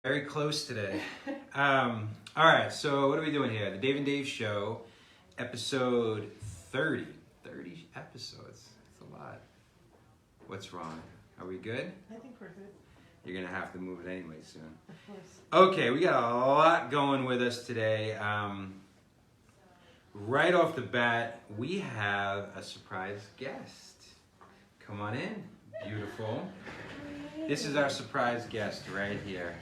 Very close today. All right, so what are we doing here? The Dave and Dave Show, episode 30. 30 episodes. That's a lot. What's wrong? Are we good? I think we're good. You're going to have to move it anyway soon. Of course. Okay, we got a lot going with us today. Right off the bat, we have a surprise guest. Come on in. Beautiful. This is our surprise guest right here.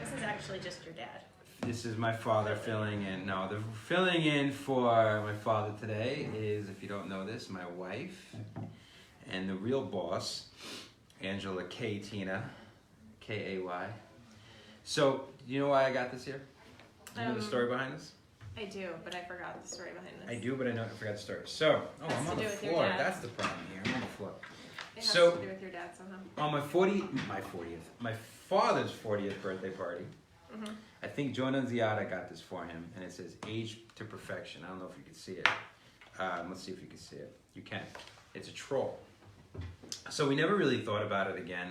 This is actually just your dad. This is my father filling in. No, the filling in for my father today is, if you don't know this, my wife and the real boss, Angela K. Tina, K-A-Y. So, do you know why I got this here? Do you know the story behind this? I do, but I forgot the story behind this. I do, but I forgot the story. So, I'm on the floor. That's the problem here. I'm on the floor. It has to do with your dad somehow. On my father's 40th birthday party, I think Joan Nunziata got this for him, and it says "Age to Perfection." I don't know if you can see it. Let's see if you can see it. You can. It's a troll. So we never really thought about it again,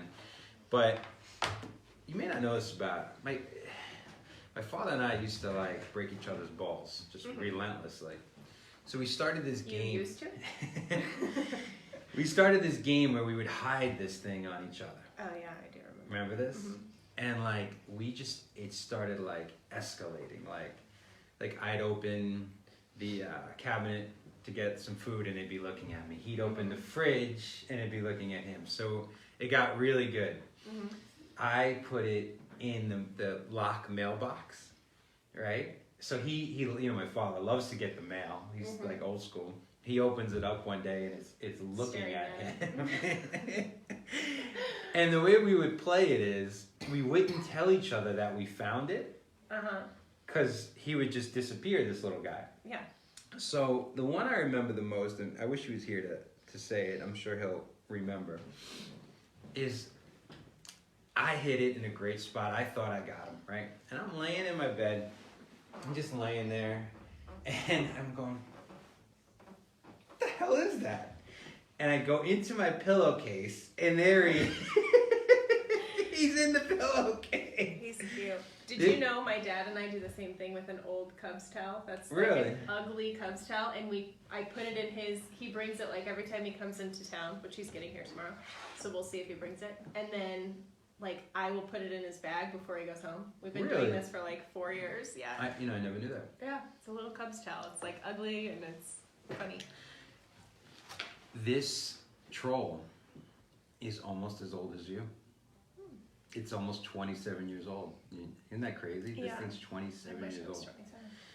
but you may not know this about my father and I used to like break each other's balls just relentlessly. So we started this game. You used to? We started this game where we would hide this thing on each other. Oh yeah, I do remember. Remember this? And like it started like escalating. Like I'd open the cabinet to get some food and they'd be looking at me. He'd open the fridge and it'd be looking at him. So it got really good. I put it in the lock mailbox, right? So he my father loves to get the mail. He's like old school. He opens it up one day and it's looking Staring at him. And the way we would play it is we wouldn't tell each other that we found it. Because he would just disappear, this little guy. Yeah. So the one I remember the most, and I wish he was here to say it, I'm sure he'll remember, is I hit it in a great spot. I thought I got him, right? And I'm laying in my bed. I'm just laying there. And I'm going, what the hell is that? And I go into my pillowcase, and there he is. He's in the pillowcase. He's cute. Did you know my dad and I do the same thing with an old Cubs towel? That's like Really? an ugly Cubs towel, and I put it in his. He brings it like every time he comes into town, which he's getting here tomorrow. So we'll see if he brings it, and then like I will put it in his bag before he goes home. We've been Really? doing this for like 4 years. Yeah. I never knew that. Yeah, it's a little Cubs towel. It's like ugly and it's funny. This troll is almost as old as you. It's almost 27 years old. Isn't that crazy? Yeah. This thing's 27 years old.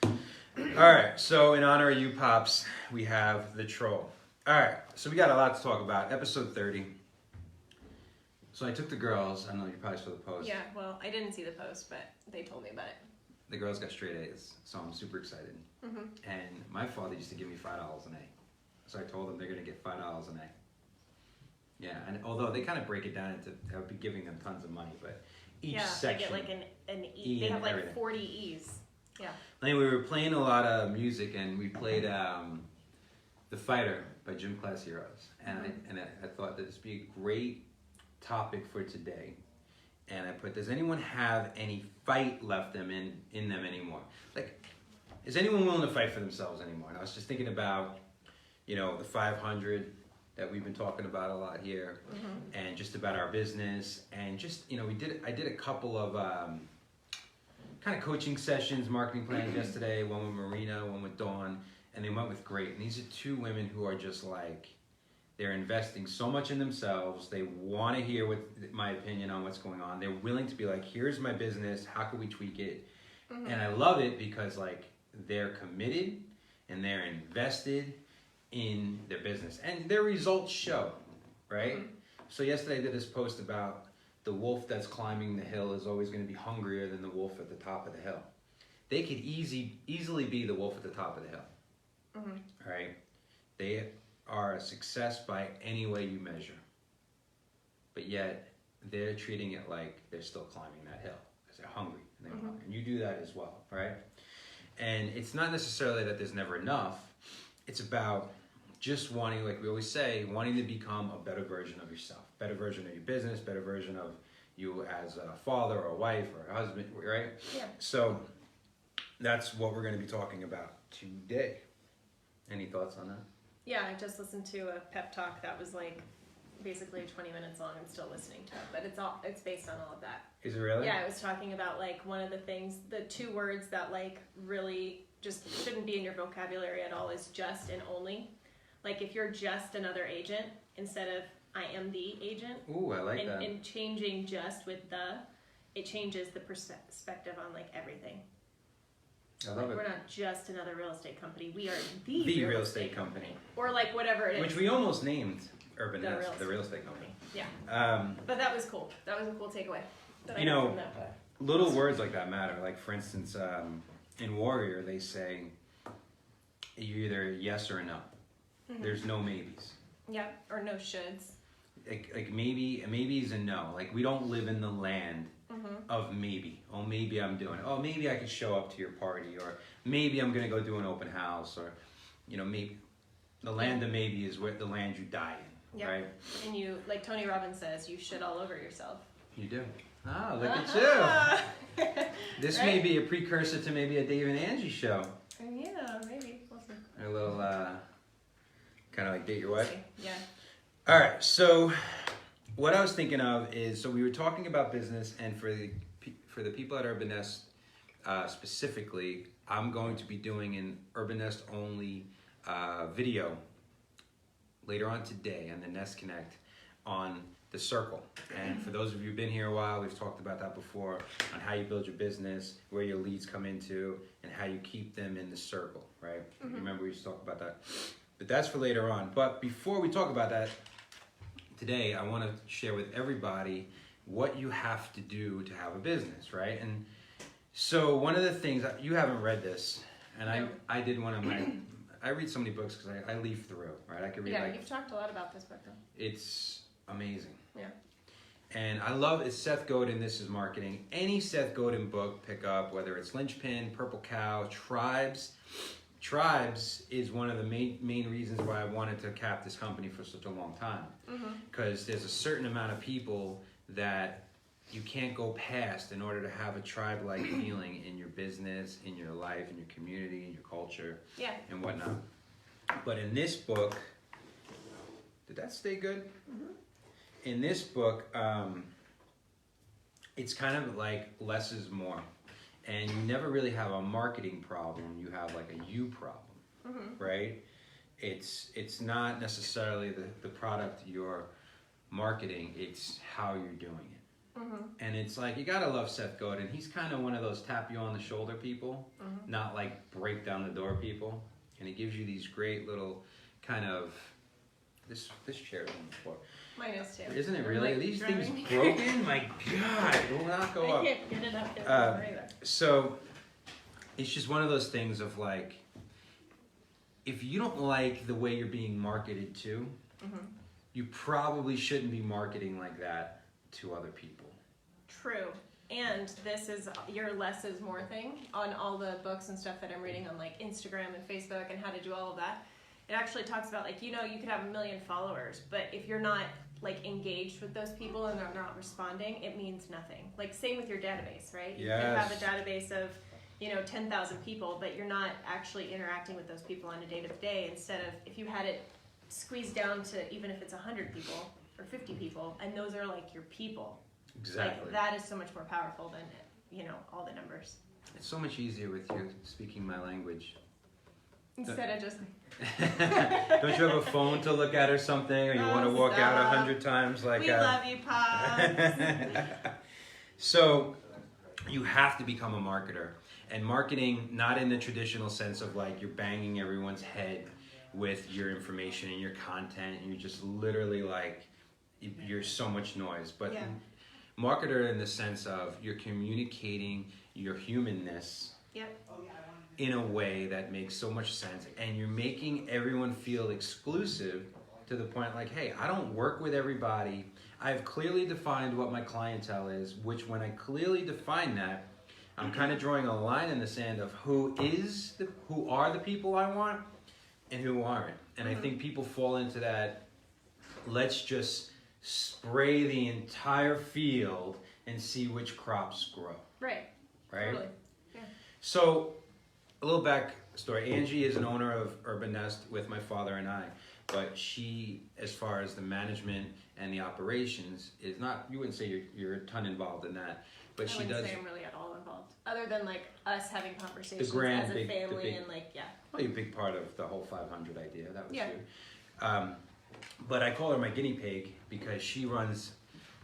27. All right, so in honor of you, Pops, we have the troll. All right, so we got a lot to talk about. Episode 30. So I took the girls. I know you probably saw the post. Yeah, well, I didn't see the post, but they told me about it. The girls got straight A's, so I'm super excited. And my father used to give me $5 an A. So I told them they're going to get $5 an A. Yeah, and although they kind of break it down into, I would be giving them tons of money, but each section. They get like an E. They have like everything. 40 E's. Yeah. Anyway, we were playing a lot of music, and we played The Fighter by Gym Class Heroes. And I thought that this would be a great topic for today. And I put, does anyone have any fight left in them anymore? Like, is anyone willing to fight for themselves anymore? And I was just thinking about, the 500 that we've been talking about a lot here, and just about our business, and just, I did a couple of kind of coaching sessions, marketing plans yesterday, one with Marina, one with Dawn, and they went with great. And these are two women who are just like, they're investing so much in themselves. They want to hear my opinion on what's going on. They're willing to be like, here's my business. How can we tweak it? And I love it because like they're committed and they're invested in their business. And their results show, right? So yesterday I did this post about the wolf that's climbing the hill is always going to be hungrier than the wolf at the top of the hill. They could easily be the wolf at the top of the hill, right? They are a success by any way you measure. But yet, they're treating it like they're still climbing that hill because they're hungry. And you do that as well, right? And it's not necessarily that there's never enough. It's about just wanting, like we always say, wanting to become a better version of yourself, better version of your business, better version of you as a father or a wife or a husband, right? Yeah. So that's what we're going to be talking about today. Any thoughts on that? Yeah, I just listened to a pep talk that was like basically 20 minutes long. I'm still listening to it, but it's based on all of that. Is it really? Yeah, it was talking about like one of the things, the two words that like really just shouldn't be in your vocabulary at all is just and only. Like if you're just another agent instead of I am the agent. Ooh, I like that. And changing just with it changes the perspective on like everything. I love like it. We're not just another real estate company. We are the real estate company. Or like whatever it is. Which we almost named Urban The Nest, real the real estate company. Yeah. But that was cool. That was a cool takeaway. That I You got know, from that book. little words like that matter. Like for instance, in Warrior, they say you're either yes or no. Mm-hmm. There's no maybes. Yeah, or no shoulds. Like maybe is a no. Like we don't live in the land of maybe. Oh, maybe I'm doing it. Oh, maybe I could show up to your party, or maybe I'm gonna go do an open house, or maybe. The land of maybe is where the land you die in, Yep. right? And you, like Tony Robbins says, you shit all over yourself. You do. Ah, look at you. This may be a precursor to maybe a Dave and Angie show. Yeah, maybe. We'll see. A little, kind of like Date Your Wife. Yeah. All right, so what I was thinking of is, so we were talking about business, and for the people at Urban Nest specifically, I'm going to be doing an Urban Nest only video later on today on the Nest Connect on the circle. And for those of you who've been here a while, we've talked about that before, on how you build your business, where your leads come into, and how you keep them in the circle, right? Remember we used to talk about that. But that's for later on. But before we talk about that, today I want to share with everybody what you have to do to have a business, right? And so one of the things, you haven't read this, and No. I did one of my, I read so many books because I leaf through, right? I could read You've talked a lot about this book though. it's amazing. Yeah. And I love it's Seth Godin, This is Marketing. Any Seth Godin book pick up, whether it's Linchpin, Purple Cow, Tribes. Tribes is one of the main reasons why I wanted to cap this company for such a long time. Because there's a certain amount of people that you can't go past in order to have a tribe-like feeling in your business, in your life, in your community, in your culture, and whatnot. But in this book, did that stay good? In this book, it's kind of like less is more. And you never really have a marketing problem, you have like a you problem, right? It's not necessarily the product you're marketing, it's how you're doing it. And it's like, you gotta love Seth Godin. He's kind of one of those tap you on the shoulder people, not like break down the door people. And he gives you these great little kind of, this chair is on the floor. Mine is too. Isn't it I'm, really? like, Are these driving. things broken? My God, it will not go I up. can't get it up there either. So it's just one of those things of like, if you don't like the way you're being marketed to, you probably shouldn't be marketing like that to other people. True. And this is your less is more thing on all the books and stuff that I'm reading on like Instagram and Facebook and how to do all of that. It actually talks about like, you could have 1 million followers, but if you're not like engaged with those people and they're not responding, it means nothing. Like same with your database, right? You could have a database of 10,000 people, but you're not actually interacting with those people on a day-to-day. Instead of, if you had it squeezed down to even if it's 100 people or 50 people, and those are like your people. Exactly. Like that is so much more powerful than, all the numbers. It's so much easier with you speaking my language. Instead of just Don't you have a phone to look at or something, or you want to walk out 100 times like we love you, Pops. So you have to become a marketer, and marketing not in the traditional sense of like you're banging everyone's head with your information and your content and you're just literally like you're so much noise, but marketer in the sense of you're communicating your humanness in a way that makes so much sense, and you're making everyone feel exclusive to the point like, hey, I don't work with everybody. I've clearly defined what my clientele is, which when I clearly define that, I'm kind of drawing a line in the sand of who are the people I want and who aren't. And I think people fall into that, let's just spray the entire field and see which crops grow. Right. Right? Totally. Yeah. So, a little backstory. Angie is an owner of Urban Nest with my father and I, but she, as far as the management and the operations, is not, you wouldn't say you're a ton involved in that, but she does. I wouldn't say I'm really at all involved, other than like us having conversations grand, as a big, family big, and like, yeah. Well, you're a big part of the whole 500 idea. That was Yeah. you. But I call her my guinea pig because she runs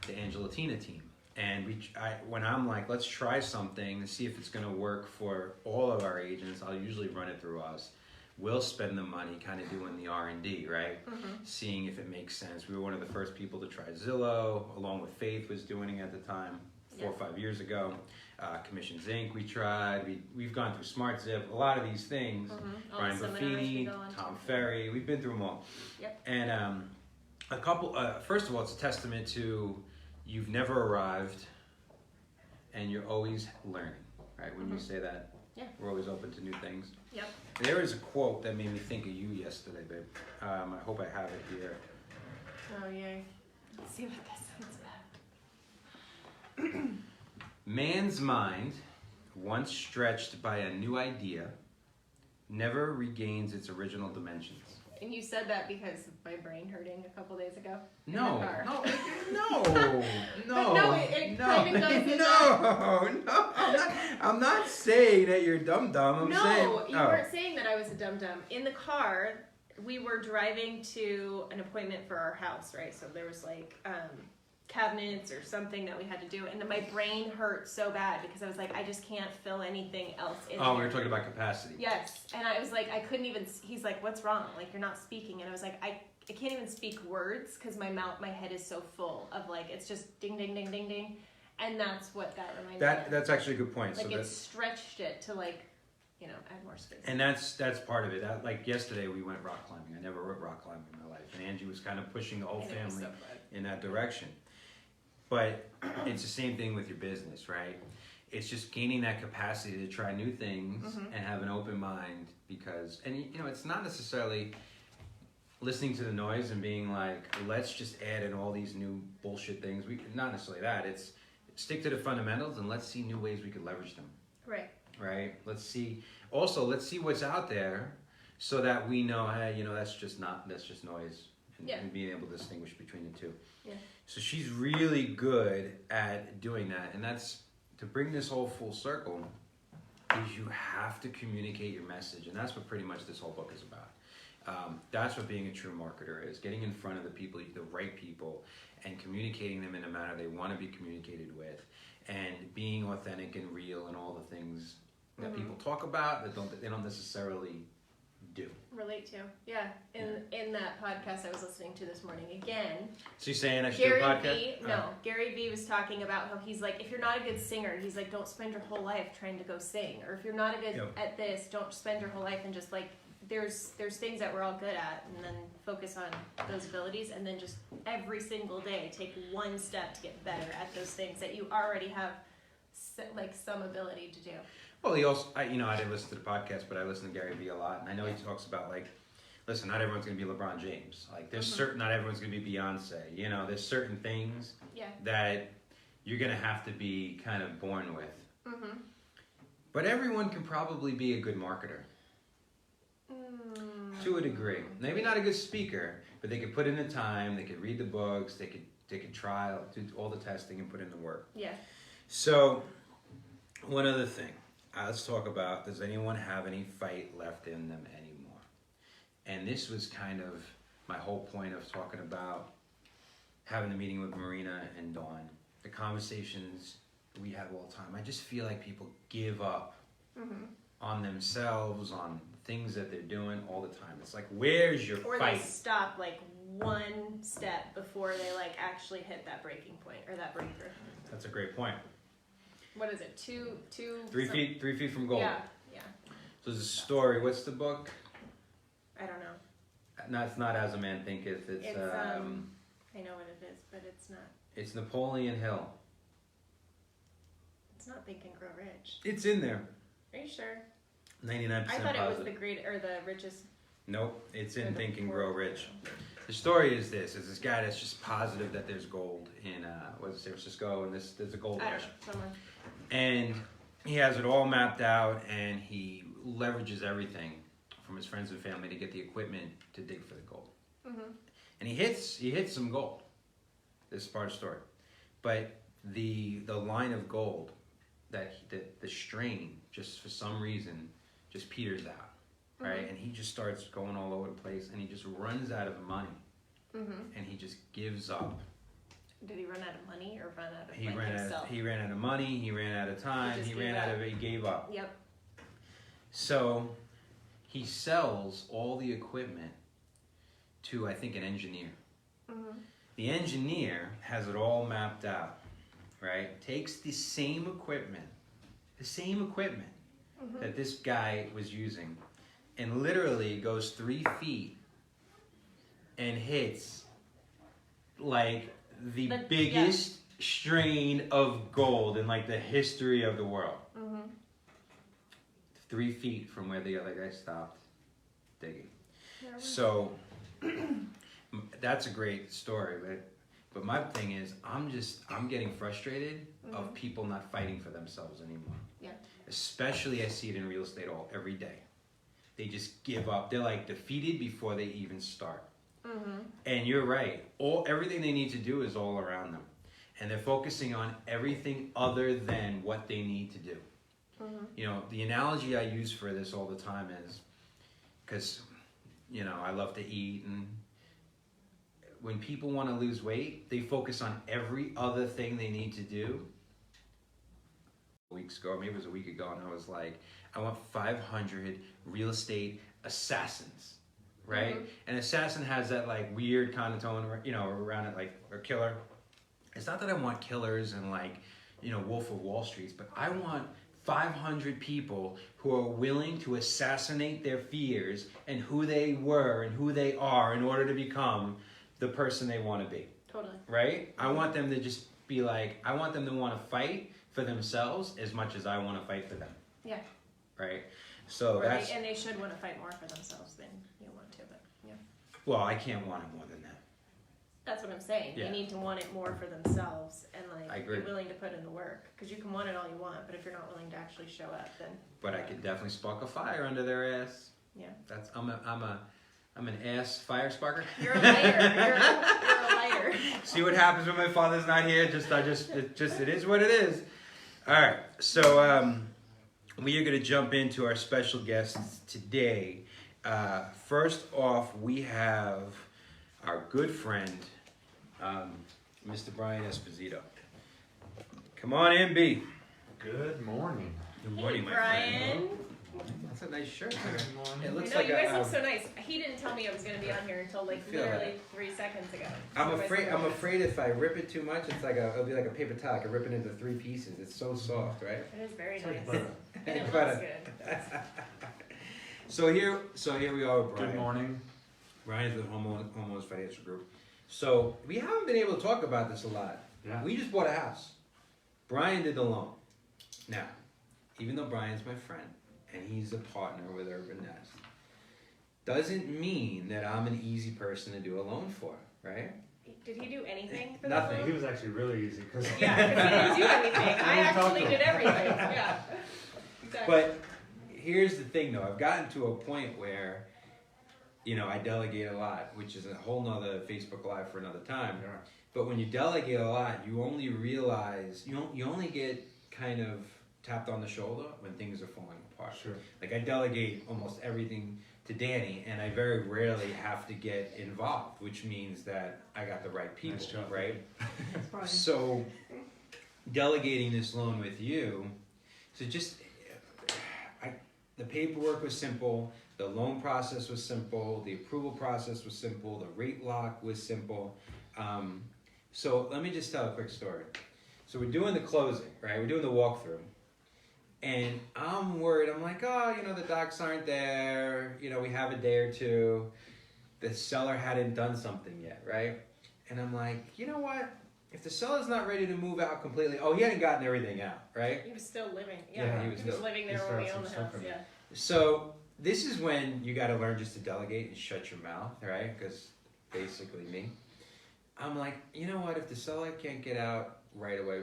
the Angelatina team. And when I'm like, let's try something to see if it's going to work for all of our agents, I'll usually run it through us. We'll spend the money kind of doing the R&D, right? Mm-hmm. Seeing if it makes sense. We were one of the first people to try Zillow, along with Faith was doing it at the time, 4 or 5 years ago. Commissions Inc. we tried. We've gone through SmartZip, a lot of these things. Mm-hmm. Brian Buffini, Tom Ferry, we've been through them all. Yep. And a couple, first of all, it's a testament to you've never arrived and you're always learning, right? When you say that, yeah, we're always open to new things. Yep. There is a quote that made me think of you yesterday, babe. I hope I have it here. Oh, yay. Let's see what this one's about. Man's mind, once stretched by a new idea, never regains its original dimensions. And you said that because of my brain hurting a couple days ago. No. But No. no, it kind of goes with I'm not saying that you're dumb. I'm saying. No, you weren't saying that I was a dum-dum. In the car, we were driving to an appointment for our house, right? So there was like cabinets or something that we had to do, and my brain hurt so bad because I was like, I just can't fill anything else in Oh, here. we were talking about capacity. Yes, and I was like, I couldn't even, he's like, what's wrong? Like, you're not speaking. And I was like, I can't even speak words because my head is so full of like, it's just ding, ding, ding, ding, ding. And that's what that reminded me of. That's actually a good point. Like, So it stretched it to like, add more space. And that's part of it. Like yesterday we went rock climbing. I never went rock climbing in my life. And Angie was kind of pushing the whole family in that direction. But it's the same thing with your business, right? It's just gaining that capacity to try new things and have an open mind because, and it's not necessarily listening to the noise and being like, let's just add in all these new bullshit things. Not necessarily that. It's stick to the fundamentals and let's see new ways we could leverage them. Right. Right? Let's see what's out there so that we know, hey, that's just noise. And being able to distinguish between the two. Yeah. So she's really good at doing that, and that's to bring this whole full circle. Is you have to communicate your message, and that's what pretty much this whole book is about. That's what being a true marketer is: getting in front of the people, the right people, and communicating them in a manner they want to be communicated with, and being authentic and real, and all the things that people talk about that they don't necessarily do. Relate to. Yeah. In that podcast I was listening to this morning again. So you're saying I should do a podcast? Gary Vee was talking about how he's like, if you're not a good singer, he's like, don't spend your whole life trying to go sing. Or if you're not a good at this, don't spend your whole life and just like, there's things that we're all good at and then focus on those abilities and then just every single day take one step to get better at those things that you already have like some ability to do. Well, he also, I didn't listen to the podcast, but I listen to Gary Vee a lot, and I know he talks about like, listen, not everyone's going to be LeBron James. Like, there's not everyone's going to be Beyonce. There's certain things that you're going to have to be kind of born with. Mm-hmm. But everyone can probably be a good marketer. To a degree. Maybe not a good speaker, but they could put in the time, they could read the books, they could try, do all the testing and put in the work. Yeah. So, one other thing. Let's talk about, does anyone have any fight left in them anymore? And this was kind of my whole point of talking about having the meeting with Marina and Dawn. The conversations we have all the time. I just feel like people give up on themselves, on things that they're doing all the time. It's like, where's your fight? Or they stop like one step before they like actually hit that breaking point or that breakthrough. That's a great point. What is it? 3 feet from goal. Yeah. So there's a story. What's the book? I don't know. No, it's not As a Man Thinketh. It's I know what it is, but it's not. It's Napoleon Hill. It's not Think and Grow Rich. It's in there. Are you sure? 99% I thought positive. it was the richest. Nope, it's in Think and Grow Rich. the story is this guy that's just positive that there's gold in San Francisco, and there's a gold rush. Somewhere. And he has it all mapped out, and he leverages everything from his friends and family to get the equipment to dig for the gold. Mm-hmm. And he hits some gold. This is part of the story. But the line of gold, that the strain, just for some reason, just peters out. Right? Mm-hmm. And he just starts going all over the place, and he just runs out of money. Mm-hmm. And he just gives up. Did he run out of money or run out of himself? He ran out of money, he ran out of time, he gave up. Yep. So he sells all the equipment to, I think, an engineer. Mm-hmm. The engineer has it all mapped out, right? Takes the same equipment mm-hmm. that this guy was using, and literally goes 3 feet and hits like the biggest strain of gold in like the history of the world. Mm-hmm. 3 feet from where the other guy stopped digging. So that's a great story, but my thing is I'm getting frustrated mm-hmm. of people not fighting for themselves anymore. Yeah. Especially I see it in real estate every day. They just give up. They're like defeated before they even start. Mm-hmm. And you're right. Everything they need to do is all around them. And they're focusing on everything other than what they need to do. Mm-hmm. You know, the analogy I use for this all the time is, because, you know, I love to eat, and when people want to lose weight, they focus on every other thing they need to do. Weeks ago, maybe it was a week ago, and I was like, I want 500 real estate assassins. Right? Mm-hmm. An assassin has that like weird kind of tone, you know, around it, like a killer. It's not that I want killers and like, you know, Wolf of Wall Streets, but I want 500 people who are willing to assassinate their fears and who they were and who they are in order to become the person they want to be. Totally. Right? I want them to just be like, I want them to want to fight for themselves as much as I want to fight for them. Yeah. Right? So and they should want to fight more for themselves than you want to, but yeah. Well, I can't want it more than that. That's what I'm saying. Yeah. They need to want it more for themselves and like be willing to put in the work. Because you can want it all you want, but if you're not willing to actually show up, then. But I could definitely spark a fire under their ass. Yeah. I'm an ass fire sparker. You're a lighter. You're a lighter. See what happens when my father's not here? It is what it is. All right. So we are going to jump into our special guests today. First off, we have our good friend, Mr. Bryan Esposito. Come on in, B. Good morning. Good morning, my Brian. friend. That's a nice shirt. It looks like you guys look so nice. He didn't tell me I was going to be on here until like literally 3 seconds ago. I'm afraid if I rip it too much, it'll be like a paper towel. I can rip it into 3 pieces. It's so soft, right? It is very nice. And it looks good. So here we are with Bryan. Good morning. Bryan's with Homeowners Financial Group. So we haven't been able to talk about this a lot. Yeah. We just bought a house. Bryan did the loan. Now, even though Bryan's my friend and he's a partner with Urban Nest, doesn't mean that I'm an easy person to do a loan for, right? Did he do anything for Nothing. The loan? He was actually really easy. Yeah, because he didn't do anything. I actually did everything. Yeah. Exactly. But here's the thing, though. I've gotten to a point where, you know, I delegate a lot, which is a whole nother Facebook Live for another time. Yeah. But when you delegate a lot, you only realize, you only get kind of tapped on the shoulder when things are falling apart. Sure. Like I delegate almost everything to Danny, and I very rarely have to get involved, which means that I got the right people, nice job, right? So delegating this loan with you, so just, the paperwork was simple, the loan process was simple, the approval process was simple, the rate lock was simple. So let me just tell a quick story. So we're doing the closing, right? We're doing the walkthrough. And I'm worried. I'm like, oh, you know, the docs aren't there. You know, we have a day or two. The seller hadn't done something yet, right? And I'm like, you know what? If the seller's not ready to move out completely, he hadn't gotten everything out, right? He was still living. Yeah, he was living there when we owned the house. Yeah. So this is when you got to learn just to delegate and shut your mouth, right? Because basically me. I'm like, you know what? If the seller can't get out right away,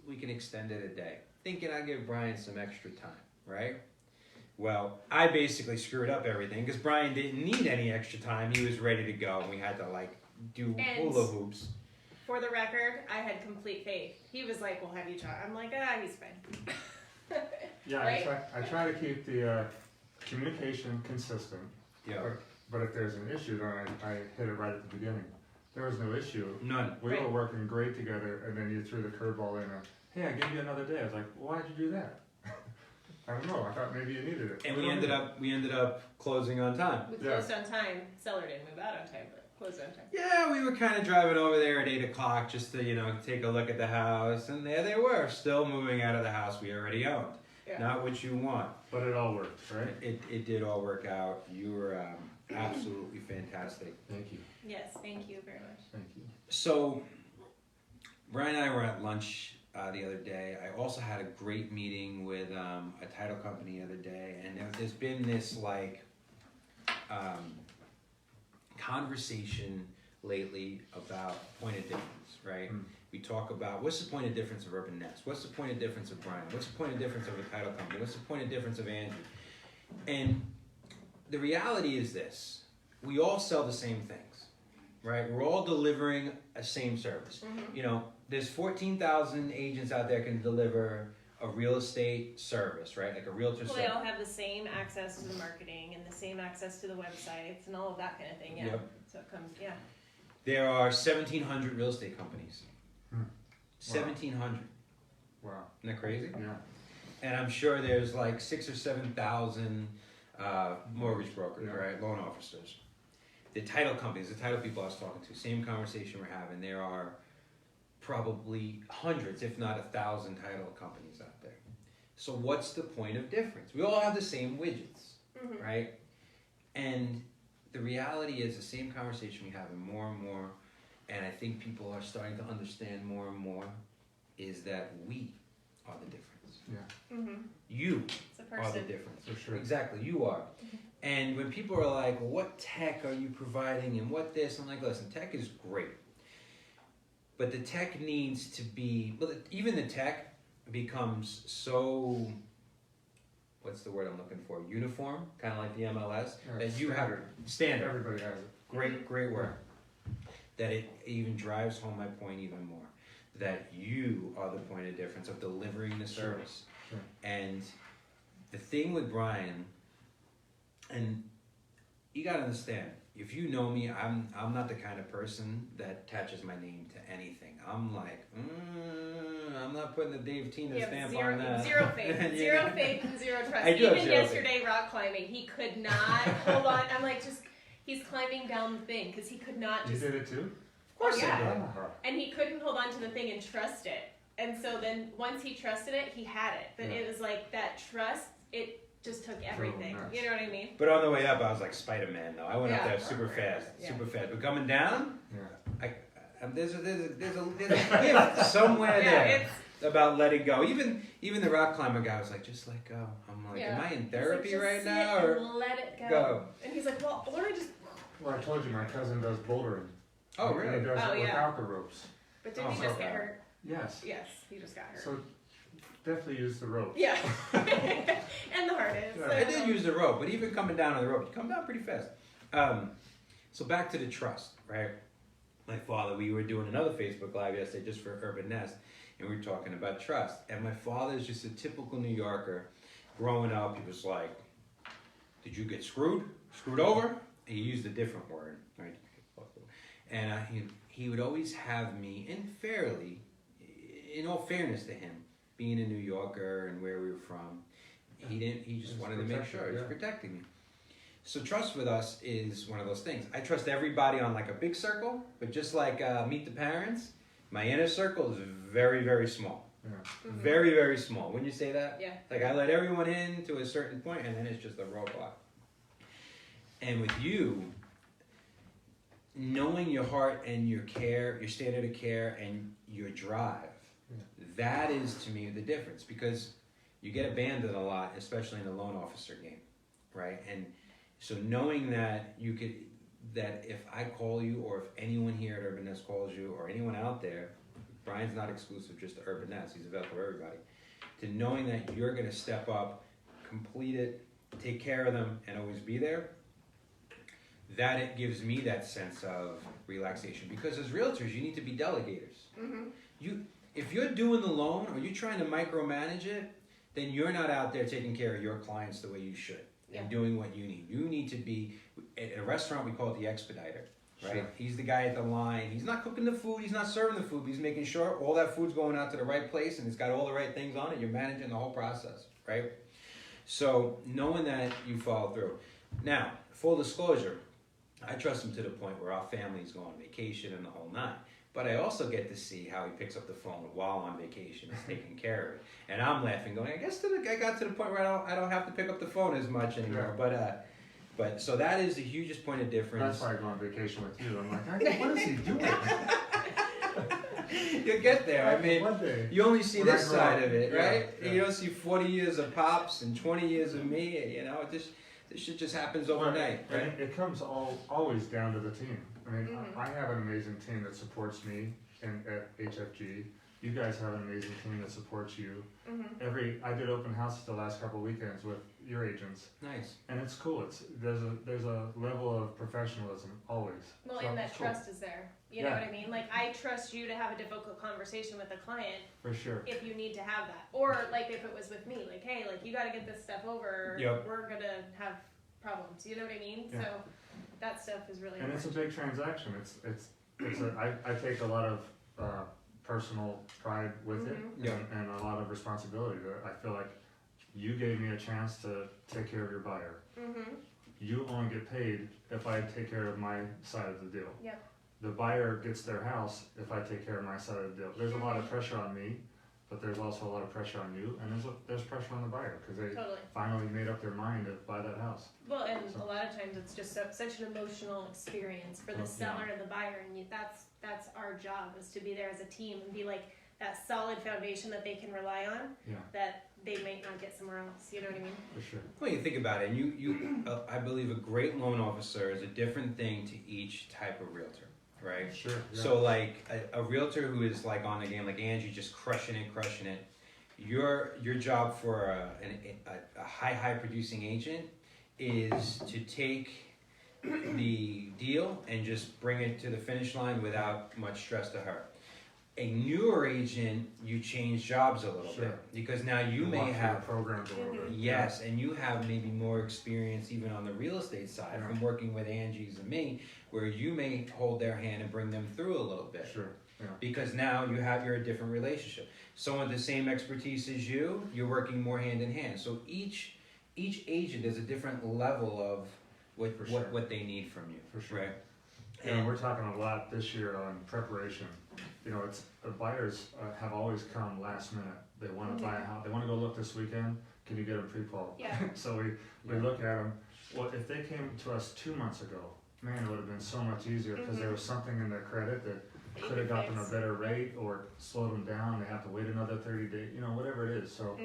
we can extend it a day. Thinking I'd give Bryan some extra time, right? Well, I basically screwed up everything because Bryan didn't need any extra time. He was ready to go, and we had to like do hula hoops. For the record, I had complete faith. He was like, "We'll have you talk." I'm like, he's fine. Yeah, Right? I try to keep the communication consistent. Yeah. But if there's an issue, then I hit it right at the beginning. There was no issue. None. We Right. were working great together, and then you threw the curveball in. Hey, I give you another day. I was like, why'd you do that? I don't know. I thought maybe you needed it. And we ended up closing on time. We closed on time. Seller didn't move out on time, but closed on time. Yeah, we were kind of driving over there at 8 o'clock just to, take a look at the house. And there they were, still moving out of the house we already owned. Yeah. Not what you want. But it all worked, right? It did all work out. You were absolutely fantastic. Thank you. Yes, thank you very much. Thank you. So, Bryan and I were at lunch the other day. I also had a great meeting with a title company the other day. And there's been this conversation lately about point of difference, right? We talk about what's the point of difference of Urban Nest? What's the point of difference of Bryan? What's the point of difference of a title company? What's the point of difference of Andrew? And the reality is this: we all sell the same things, right? We're all delivering a same service. Mm-hmm. There's 14,000 agents out there can deliver a real estate service, right? Like a realtor Well, service. they all have the same access to the marketing and the same access to the websites and all of that kind of thing. Yeah. Yep. So it comes. Yeah. There are 1,700 real estate companies. 1,700. Wow. Isn't that crazy? Yeah. And I'm sure there's like 6,000 or 7,000 mortgage brokers, Yeah. right? Loan officers. The title companies, the title people I was talking to, same conversation we're having. There are probably hundreds, if not 1,000 title companies out there. So what's the point of difference? We all have the same widgets, Mm-hmm. right? And the reality is the same conversation we have, and more, and I think people are starting to understand more and more, is that we are the difference. Yeah. Mm-hmm. You It's a are the person. difference. For sure. Exactly, you are. And when people are like, well, what tech are you providing and what this? I'm like, listen, tech is great. But the tech needs to be, even the tech becomes so, what's the word I'm looking for? Uniform, kind of like the MLS, Yeah, that you have standard. standard. Everybody has it. Great word. That it even drives home my point even more. That you are the point of difference of delivering the service. Sure. And the thing with Bryan, and you gotta understand, if you know me, I'm not the kind of person that attaches my name to anything. I'm like, I'm not putting the Dave Tina You have stamp zero, on that. zero faith, Yeah. zero faith and zero trust. I do have Even zero yesterday, rock climbing, he could not hold on. I'm like, he's climbing down the thing because he could not You just. did it too? Of course Yeah. I did. And he couldn't hold on to the thing and trust it. And so then once he trusted it, he had it. But Yeah. it was like that trust, it just took everything. nuts. You know what I mean? But on the way up, I was like Spider-Man though. I went up Yeah. there super fast. Yeah. But coming down, Yeah. there's a gift somewhere there. It's About letting go. Even the rock climber guy was like, just let go. I'm like, am I in therapy He's like, right just now? sit Or and let it go. go? And he's like, well, what do I just? Well, I told you my cousin does bouldering. Oh, He really? does Oh, it yeah. without the ropes. But did Oh, he just okay. get hurt? Yes. Yes, he just got hurt. So definitely use the ropes. Yeah. And the hardest. Yeah. I did use the rope, but even coming down on the rope, you come down pretty fast. So back to the trust, right? My father, we were doing another Facebook Live yesterday just for Urban Nest, and we were talking about trust. And my father's just a typical New Yorker. Growing up, he was like, did you get screwed? Screwed over? He used a different word, right? And he would always have me, and fairly, in all fairness to him, being a New Yorker and where we were from, he just He's wanted to make protective, sure he's yeah. protecting me. So trust with us is one of those things. I trust everybody on like a big circle, but just like Meet the Parents, my inner circle is very, very small. Yeah. Mhm. Very, very small. Wouldn't you say that? Yeah. Like I let everyone in to a certain point, and then it's just a roadblock. And with you, knowing your heart and your care, your standard of care, and your drive, that is to me the difference, because you get abandoned a lot, especially in the loan officer game, right? And so knowing that that if I call you, or if anyone here at Urban Nest calls you, or anyone out there, Bryan's not exclusive just to Urban Nest, he's available for everybody, to knowing that you're gonna step up, complete it, take care of them, and always be there, that it gives me that sense of relaxation. Because as realtors, you need to be delegators. If you're doing the loan, or you're trying to micromanage it, then you're not out there taking care of your clients the way you should, and doing what you need. You need to be, at a restaurant we call it the expediter, right? Sure. He's the guy at the line. He's not cooking the food, he's not serving the food, but he's making sure all that food's going out to the right place and it's got all the right things on it. You're managing the whole process, right? So knowing that you follow through. Now, full disclosure, I trust him to the point where our family's going on vacation and the whole nine. But I also get to see how he picks up the phone while on vacation, is taking care of it. And I'm laughing, going, I guess I got to the point where I don't have to pick up the phone as much anymore. Yeah. But so that is the hugest point of difference. That's why I go on vacation with you. I'm like, what is he doing? You'll get there. I mean, one day, you only see when this I grow side up, of it, yeah, right? yeah. You don't see 40 years of Pops and 20 years of me. You know, this shit just happens overnight, Well, right? and it comes always down to the team. I mean, I have an amazing team that supports me at HFG. You guys have an amazing team that supports you. I did open houses the last couple of weekends with your agents, Nice. and it's cool. There's a level of professionalism always. Well, So and that it's cool. trust is there. You know what I mean? Like, I trust you to have a difficult conversation with a client For sure. if you need to have that. Or, like, if it was with me, like, hey, like, you gotta get this stuff over, Yep. we're gonna have problems. You know what I mean? Yeah. So, that stuff is really And it's a important. big transaction. I take a lot of personal pride with it, Yeah. and a lot of responsibility. I feel like you gave me a chance to take care of your buyer. You only get paid if I take care of my side of the deal. Yep. The buyer gets their house if I take care of my side of the deal. There's a lot of pressure on me, but there's also a lot of pressure on you, and there's pressure on the buyer because they Totally. finally made up their mind to buy that house. Well, and So- a lot of times it's just such an emotional experience for the Yeah. seller and the buyer, and that's our job, is to be there as a team and be like that solid foundation that they can rely on, Yeah, that they might not get somewhere else. You know what I mean? for sure. Well, you think about it, and you I believe a great loan officer is a different thing to each type of realtor, right? Sure. Yeah. So like a realtor who is like on the game, like Angie, just crushing it. Your job for a high producing agent is to take the deal and just bring it to the finish line without much stress to her. A newer agent, you change jobs a little Sure. bit because now you Walk may through have the programs a little bit. yes, and you have maybe more experience even on the real estate side Yeah. from working with Angie's and me, where you may hold their hand and bring them through a little bit. Sure. Yeah. Because now you're a different relationship. Someone with the same expertise as you're working more hand in hand. So each agent is a different level of For sure. what they need from you. For sure. Right? Yeah, And we're talking a lot this year on preparation. You know, it's buyers have always come last minute. They want to buy a house. They want to go look this weekend. Can you get them pre-qual? Yeah. So we look at them. Well, if they came to us 2 months ago, man, it would have been so much easier because there was something in their credit that could have got them a better rate or slowed them down. They have to wait another 30 days. You know, whatever it is. So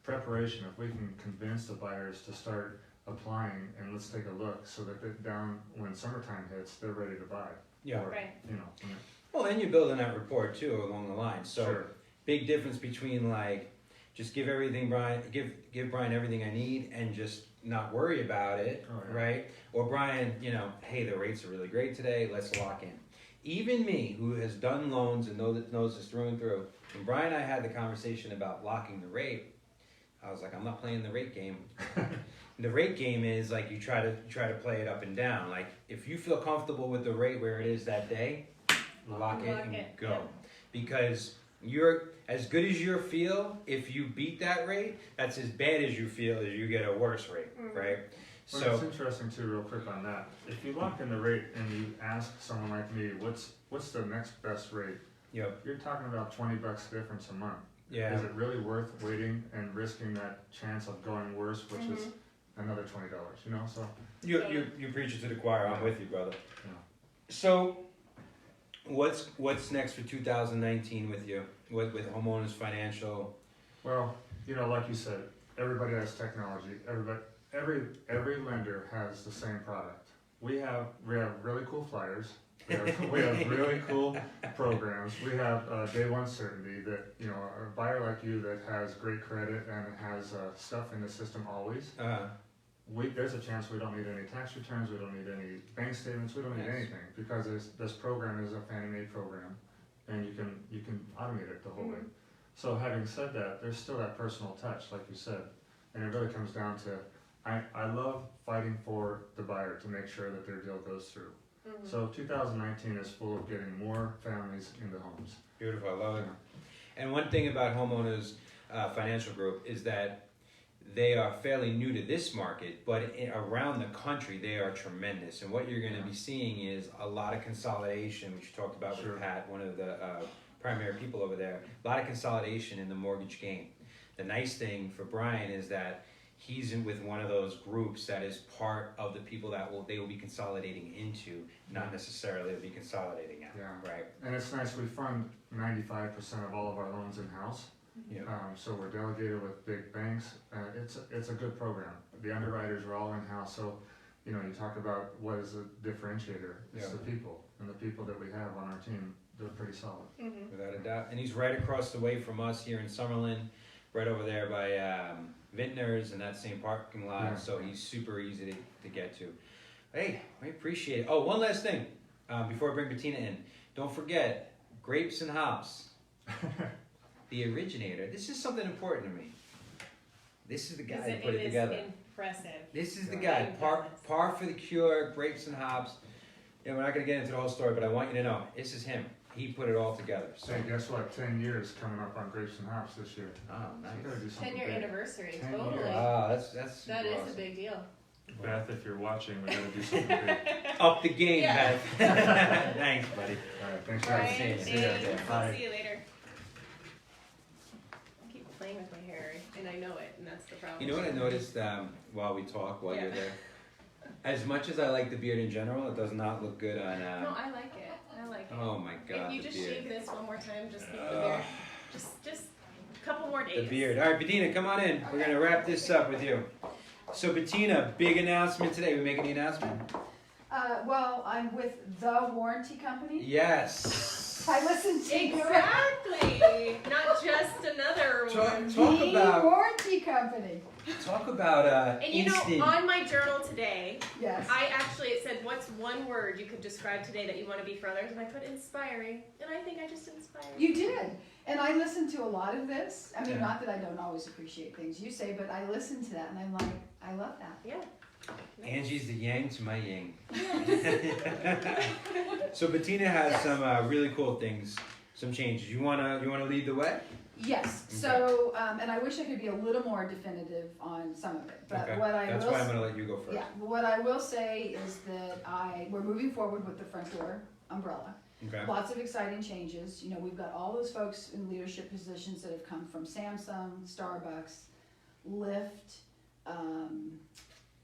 preparation. If we can convince the buyers to start applying and let's take a look so that down when summertime hits, they're ready to buy. yeah. Or, Right. You know. Well, and you're building that rapport too along the line. So Sure. big difference between like just give Brian everything I need and just not worry about it, Oh, yeah. right? Or Brian, hey, the rates are really great today, let's lock in. Even me, who has done loans and knows this through and through, when Brian and I had the conversation about locking the rate, I was like, I'm not playing the rate game. The rate game is like you try to play it up and down. Like if you feel comfortable with the rate where it is that day, lock it and go. Yeah. Because you're as good as you feel, if you beat that rate, that's as bad as you feel as you get a worse rate, right? Well, So it's interesting too, real quick on that. If you lock in the rate and you ask someone like me, what's the next best rate? yep, You're talking about $20 difference a month. yeah. Is it really worth waiting and risking that chance of going worse, which is another $20? You know, so You preach it to the choir. I'm with you, brother. Yeah. So, what's next for 2019 with you? With Homeowners Financial? well, you know, like you said, everybody has technology. Every lender has the same product. we have really cool flyers. We have really cool programs. We have day one certainty that, you know, a buyer like you that has great credit and has stuff in the system always. There's a chance we don't need any tax returns, we don't need any bank statements, we don't need anything, because this program is a Fannie Mae program, and you can automate it the whole way. So having said that, there's still that personal touch, like you said, and it really comes down to, I love fighting for the buyer to make sure that their deal goes through. So 2019 is full of getting more families into homes. Beautiful, I love it. And one thing about Homeowners Financial Group is that they are fairly new to this market, but around the country they are tremendous. And what you're going to be seeing is a lot of consolidation, which you talked about with Pat, one of the primary people over there. A lot of consolidation in the mortgage game. The nice thing for Bryan is that he's in with one of those groups that is part of the people that they will be consolidating into, not necessarily be consolidating out. Yeah. Right. And it's nice, we fund 95% of all of our loans in-house. Yeah. So we're delegated with big banks. It's a good program. The underwriters are all in-house, so you know, you talk about what is a differentiator. It's the people, and the people that we have on our team, they're pretty solid. Without a doubt. And he's right across the way from us here in Summerlin, right over there by Vintners and that same parking lot, so he's super easy to get to. Hey, I appreciate it. Oh, one last thing before I bring Bettina in. Don't forget, grapes and hops. The originator. This is something important to me. This is the guy who put it together. Impressive. This is the guy. Par for the cure, grapes and hops. And we're not going to get into the whole story, but I want you to know, this is him. He put it all together. So hey, guess what? 10 years coming up on grapes and hops this year. Oh, nice. 10-year anniversary, 10 totally. years. Wow, that's That super is awesome. a big deal. Beth, if you're watching, we gotta do something big. Up the game, Yeah. Beth. Thanks, buddy. All right, thanks for Brian, having me. thanks. See ya. I'll see you later. I keep playing with my hair, and I know it, and that's the problem. You know what I noticed while we talk, while Yeah. you're there? As much as I like the beard in general, it does not look good on... No, I like it. I like it. oh my God, If you the just beard. shave this one more time, just keep the beard. Just a couple more days. The beard. All right, Bettina, come on in. We're going to wrap this up with you. So, Bettina, big announcement today. We making the announcement? Well, I'm with the warranty company. Yes. I listened to Exactly. Not just another one. Talk the about warranty company. And you instant. know, on my journal today, Yes. it said, what's one word you could describe today that you want to be for others? And I put inspiring. And I think I just inspired. You did. And I listened to a lot of this. I mean, Yeah. not that I don't always appreciate things you say, but I listened to that and I'm like, I love that. Yeah. Angie's the yang to my yang. So Bettina has some really cool things, some changes. You wanna lead the way? Yes. Okay. So, and I wish I could be a little more definitive on some of it. But Okay. what I That's will why I'm gonna let you go first. Yeah, but what I will say is that we're moving forward with the front door umbrella. Okay. Lots of exciting changes. You know, we've got all those folks in leadership positions that have come from Samsung, Starbucks, Lyft,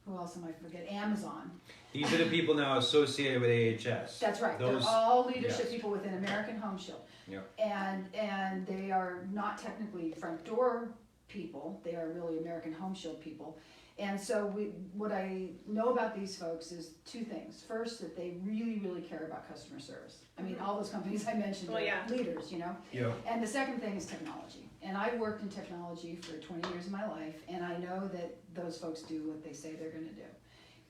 who else am I forget? Amazon. These are the people now associated with AHS. That's right. Those- They're all leadership yes. people within American Home Shield. Yep. And they are not technically front door people. They are really American Home Shield people. And so what I know about these folks is two things. First, that they really, really care about customer service. I mean, all those companies I mentioned Well, are yeah. leaders, you know. Yeah. And the second thing is technology. And I've worked in technology for 20 years of my life, and I know that those folks do what they say they're going to do.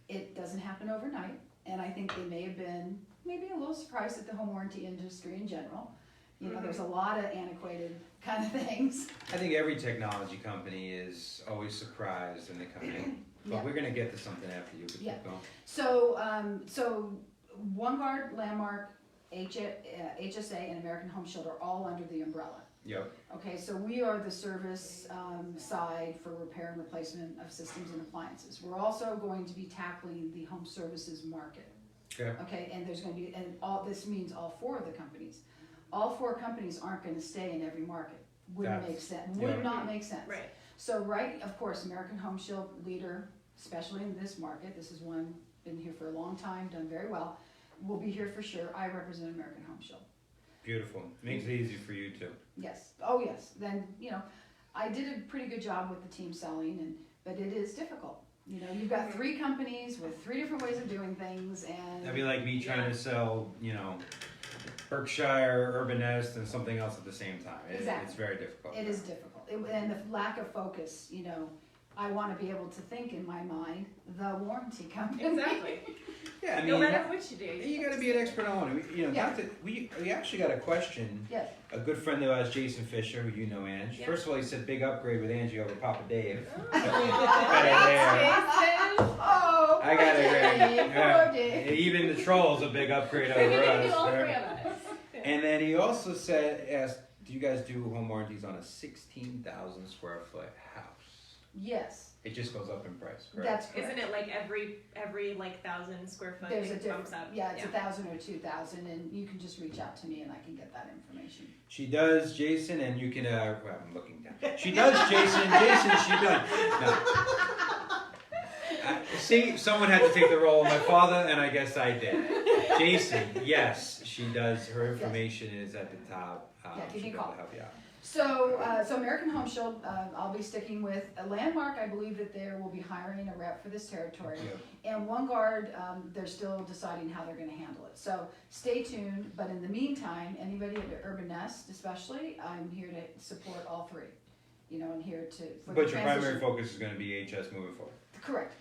It doesn't happen overnight, and I think they may have been maybe a little surprised at the home warranty industry in general. You know, there's a lot of antiquated kind of things. I think every technology company is always surprised when they come in. But Yeah. we're gonna get to something after you. But Yeah. keep going. So OneGuard, Landmark, HSA, and American Home Shield are all under the umbrella. Yep. Okay, so we are the service side for repair and replacement of systems and appliances. We're also going to be tackling the home services market. Okay. Okay, and there's going to be, and all this means all four of the companies. All four companies aren't going to stay in every market. Wouldn't make sense. Would yeah. not make sense. Right. So of course, American Home Shield leader, especially in this market. This is one been here for a long time, done very well. Will be here for sure. I represent American Home Shield. Beautiful. Makes it easy for you too. Yes. Oh, yes. Then, you know, I did a pretty good job with the team selling, but it is difficult. You know, you've got 3 companies with 3 different ways of doing things, and That'd be like me trying to sell, you know, Berkshire, Urban Nest, and something else at the same time. Exactly. It's very difficult. it is difficult. And the lack of focus, you know, I want to be able to think in my mind, the warranty company. Exactly. Yeah, I mean, No matter what you do. you got to be an expert on it. You know, Yeah. we actually got a question. Yes. A good friend of ours, Jason Fisher, who you know, Ange. Yeah. First of all, he said big upgrade with Angie over Papa Dave. Oh, Got it there. Oh, I got it Dave, right. Yeah. poor Dave. And even the troll's a big upgrade We're over gonna do us. all right? 3 of us. And then he also asked, do you guys do home warranties on a 16,000 square foot house? Yes, It just goes up in price, correct? that's correct. Isn't it like every like 1,000 square foot There's a thing bumps different, up? yeah, it's 1,000 or 2,000, and you can just reach out to me and I can get that information. She does, Jason, and you can, well, I'm looking down. She does, Jason, she does. No. See, someone had to take the role of my father, and I guess I did. Jason, yes, she does. Her information is at the top. Yeah, give she'll me a be able call. to help you out. So American Home Shield, I'll be sticking with a Landmark. I believe that there will be hiring a rep for this territory. Yeah. And OneGuard, they're still deciding how they're gonna handle it. So stay tuned, but in the meantime, anybody at Urban Nest especially, I'm here to support all 3. You know, and here to, for But the your transition. primary focus is going to be HS moving forward. Correct,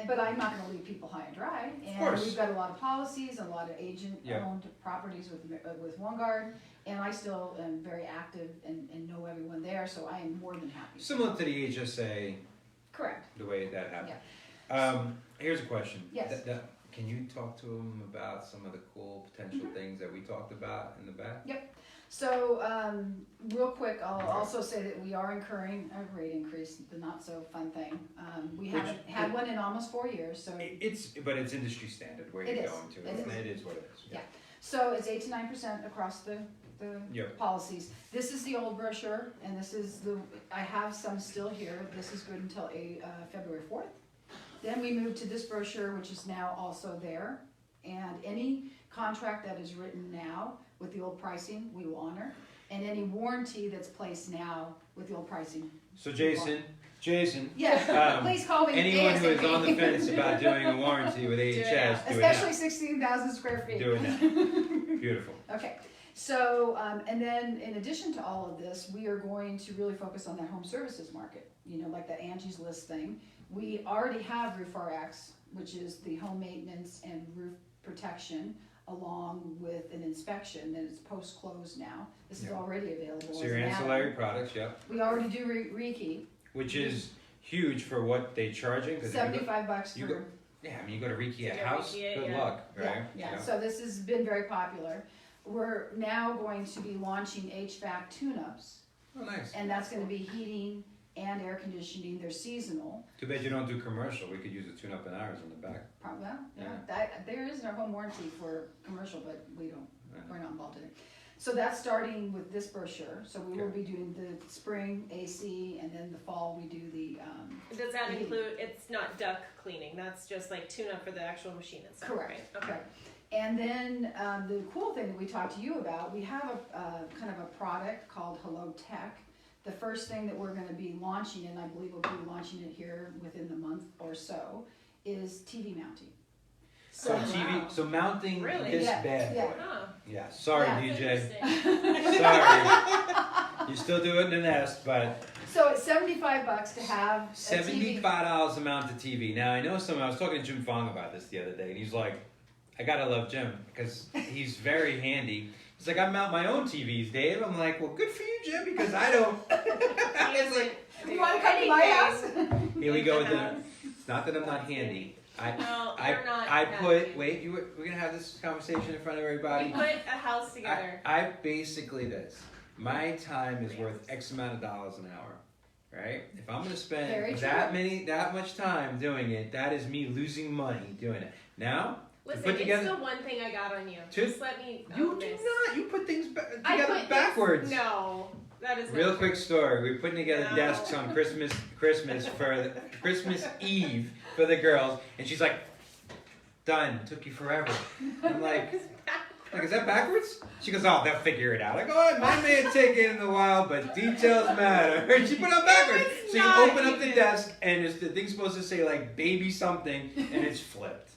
but I'm not gonna leave people high and dry, and course. we've got a lot of policies, a lot of agent-owned Yeah. properties with OneGuard, and I still am very active and know everyone there, so I am more than happy. Similar to the HSA, Correct, the way that happened. Here's a question. Yes. Can you talk to them about some of the cool potential things that we talked about in the back? so, real quick, I'll also say that we are incurring a rate increase, the not-so-fun thing. We haven't had one in almost 4 years, so. But it's industry standard where It you're is. going to. It is. It is what it is. Yeah. So it's 8 to 9% across the Yep. policies. This is the old brochure, and this is I have some still here. This is good until February 4th. Then we move to this brochure, which is now also there. And any contract that is written now with the old pricing, we will honor. And any warranty that's placed now with the old pricing. So Jason, Yes, please call me anyone who is ASAP. on the fence about doing a warranty with it AHS, now. do it now. Especially 16,000 square feet. Do it now. Beautiful. Okay, so, and then in addition to all of this, we are going to really focus on that home services market, you know, like that Angie's List thing. We already have Roof RX, which is the home maintenance and roof protection, along with an inspection that is post-close now. This is Yeah. already available. So as your an ancillary add-on. products, yep. We already do Reiki, Which is huge for what they charging. 'Cause if you go- $75 you for. go- Yeah, I mean, you go to Reiki at Yeah, house, Reiki, good yeah. luck, right? Yeah, so this has been very popular. We're now going to be launching Hvac Tune-Ups, Oh, nice. and that's gonna be heating and air conditioning. They're seasonal. Too bad you don't do commercial. We could use a tune-up in ours in the back. Probably, Yeah. there is no home warranty for commercial, but we're not involved in it. So that's starting with this brochure, so we will Okay. be doing the spring AC, and then the fall we do the, Does that Maybe. include, it's not duct cleaning, that's just like tune up for the actual machine itself, correct, right? Okay. correct. And then, the cool thing that we talked to you about, we have a kind of a product called Hellotech. The first thing that we're gonna be launching, and I believe we'll be launching it here within the month or so, is TV mounting. So Oh, TV, wow. so mounting Really? this Yeah, bad yeah. boy. Oh, Yeah, sorry Yeah. that's DJ. interesting. Sorry. You still do it in the nest, but So it's $75 to have a TV. $75 a mount to TV. Now I know I was talking to Jim Fong about this the other day, and he's like, I gotta love Jim because he's very handy. He's like, I mount my own TVs, Dave. I'm like, well, good for you, Jim, because I don't. It's like, You wanna come to my house? here we go with the. house. It's not that I'm not handy. No, you're not. I that put. handy. Wait, we're gonna have this conversation in front of We everybody. put a house together. I basically this. My time is worth X amount of dollars an hour, right? If I'm gonna Very spend true. that much time doing it, that is me losing money doing it. Now, Listen, put it's together- the one thing I got on you. Two- Just let me you own do this. not. You put things I together put this- backwards. No, that is Real not quick true. story. We're putting together No. desks on Christmas for Christmas Eve for the girls, and she's like, "Done. Took you forever." I'm like, Like, is that backwards? She goes, oh, they'll figure it out. I go, oh, mine may have taken a while, but details matter. She put it backwards. So you open up the desk, and the thing's supposed to say, like, baby something, and it's flipped.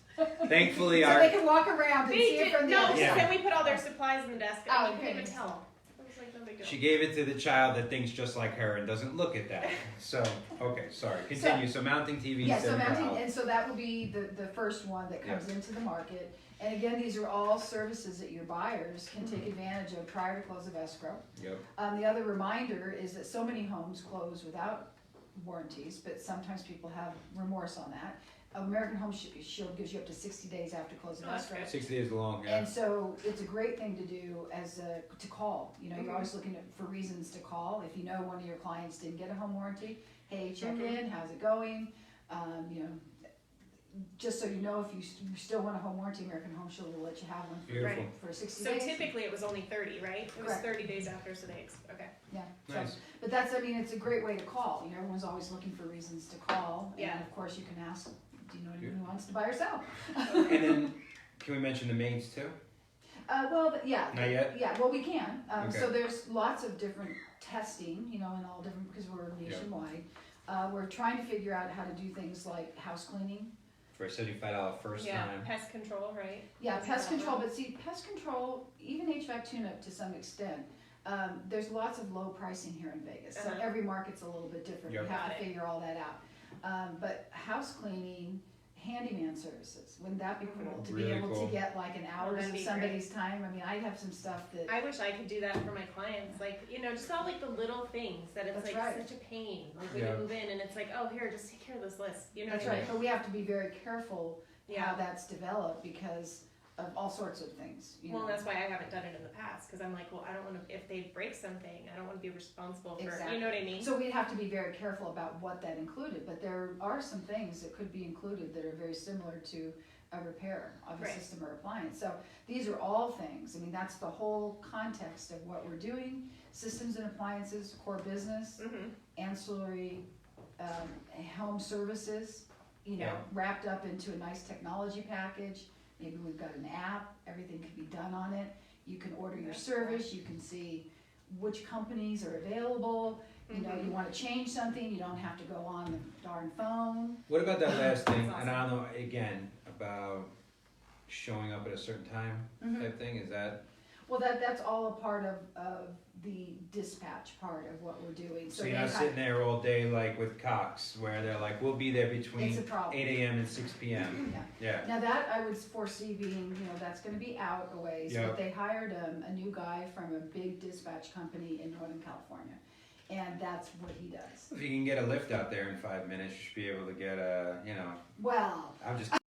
Thankfully, So they can walk around and see it from the other Yeah. side. Then we put all their supplies in the desk. Oh, And we couldn't okay. even tell. It was like no big deal. she gave it to the child that thinks just like her and doesn't look at that. So, okay, sorry. Continue. So mounting TVs. Yeah, so in the mounting, house. and so that will be the first one that comes into the market. And again, these are all services that your buyers can take advantage of prior to close of escrow. Yep. The other reminder is that so many homes close without warranties, but sometimes people have remorse on that. American Home Shield gives you up to 60 days after close of Oh, that's escrow. good. 60 days long, yeah. And so it's a great thing to do to call. You know, you're always looking for reasons to call. If you know one of your clients didn't get a home warranty, hey, check in, how's it going? You know, just so you know, if you still want a home warranty, American Home Shield will let you have one Beautiful. for 60 So days. typically it was only 30, right? It was Correct. 30 days after, so they okay. Yeah. Nice. So, but that's, I mean, it's a great way to call. You know, everyone's always looking for reasons to call. Yeah. And of course, you can ask, do you know anyone who wants to buy or sell? And then, can we mention the mains too? Yeah. Not yet? Yeah, well, we can. Okay. So there's lots of different testing, you know, in all different, because we're nationwide. We're trying to figure out how to do things like house cleaning. For a $75 first Yeah, time. pest control, right? Yeah, That's pest that control, one. but see, pest control, even Hvac Tune-Up to some extent, there's lots of low pricing here in Vegas. So Uh-huh. every market's a little bit different. Yep. We have Got to it. figure all that out. But house cleaning, handyman services, wouldn't that be cool? To Really be able cool. to get like an hour That'd of be somebody's time. I mean, I have some stuff that, I wish I could do that for my clients. Like, you know, just all like the little things that it's That's like right. such a pain. Like when Yeah. you move in and it's like, oh, here, just take care of this list. You know that's what I right, mean? but we have to be very careful how Yeah. that's developed because of all sorts of things, you Well, know. that's why I haven't done it in the past because I'm like, well, I don't want to. If they break something, I don't want to be responsible for. Exactly. You know what I mean? So we'd have to be very careful about what that included, but there are some things that could be included that are very similar to a repair of a Right. system or appliance. So these are all things, I mean, that's the whole context of what we're doing, systems and appliances, core business, Mm-hmm. ancillary, home services, you know, Yeah. wrapped up into a nice technology package. Maybe we've got an app, everything can be done on it. You can order your That's service, you can see which companies are available. You know, you wanna change something, you don't have to go on the darn phone. What about that last thing? That's And I don't know, again, about showing up at a certain time type thing. Is that Well, that's all a part of the dispatch part of what we're doing. so? they You're not have- sitting there all day like with Cox, where they're like, "We'll be there between It's a problem. 8 a.m. and 6 p.m." Yeah. Yeah. Now that I would foresee being, you know, that's gonna be out a ways, Yeah. but they hired a new guy from a big dispatch company in Northern California. And that's what he does. If you can get a lift out there in 5 minutes, you should be able to get a, you know. Well, I'm just